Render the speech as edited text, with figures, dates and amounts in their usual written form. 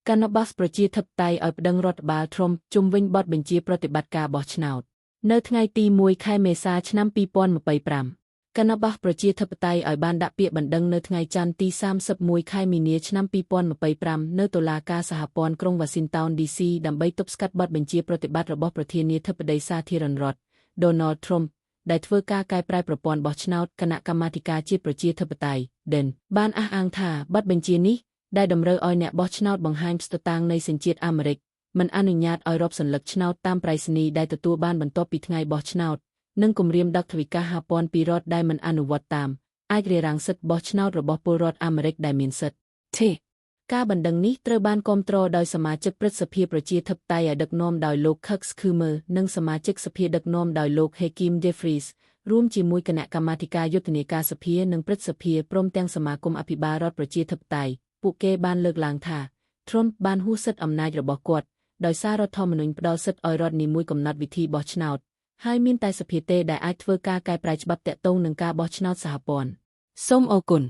កាណាបាសប្រជាធិបតេយ្យឲ្យប្តឹងរដ្ឋបាលទ្រម្ពជុំវិញបទបញ្ជាប្រតិបត្តិការបោះឆ្នោតនៅថ្ងៃទី1 ខែមេសាឆ្នាំ2025កាណាបាសប្រជាធិបតេយ្យឲ្យបានដាក់ពាក្យបណ្តឹងនៅថ្ងៃច័ន្ទទី31 ខែមីនាឆ្នាំ2025នៅតុលាការសហព័ន្ធក្រុង Washington DC ដើម្បីទប់ស្កាត់បទបញ្ជាប្រតិបត្តិរបស់ប្រធានាធិបតីសាធារណរដ្ឋ Donald Trump ដែលធ្វើការកែប្រែប្រព័ន្ធបោះឆ្នោតគណៈកម្មាធិការជាតិប្រជាធិបតេយ្យ DEN បានអះអាងថាបទបញ្ជានេះដែលតម្រូវឲ្យអ្នកបោះឆ្នោតបង្ហាញស្ថិតាំងនៃសញ្ជាតិអាមេរិកមិនអនុញ្ញាតឲ្យរាប់សន្លឹកឆ្នោតតាមប្រៃសណីយ៍ដែលទទួលបានបន្ទាប់ពីថ្ងៃបោះឆ្នោតនិងគម្រាមដាក់ទ្វីការហាព័ន្ធពីរដ្ឋដែលមិនអនុវត្តតាមអាចរារាំងសិទ្ធិបោះឆ្នោតរបស់ពលរដ្ឋអាមេរិកដែលមានសិទ្ធិការបណ្តឹងនេះត្រូវបានគាំទ្រដោយសមាជិកព្រឹទ្ធសភាប្រជាធិបតេយ្យឲ្យដឹកនាំដោយលោក Chuck Schumer និងសមាជិកសភាដឹកនាំដោយលោក Hakeem Jeffries រួមជាមួយគណៈកម្មាធិការយុទ្ធនាការសភានិងព្រឹទ្ធសភាព្រមទាំងសមាគមអភិបាលរដ្ឋប្រជាធិបតេយ្យពួកគេបានលើកឡើងថា Trump បានហួសសិទ្ធិអំណាចរបស់គាត់ដោយសាររដ្ឋធម្មនុញ្ញផ្ដល់សិទ្ធិឲ្យរដ្ឋនីមួយកំណត់វិធីបោះឆ្នោតហើយមានតែសភាទេដែលអាចធ្វើការកែប្រែច្បាប់ទាក់ទងនឹងការបោះឆ្នោតសហព័ន្ធសូមអរគុណ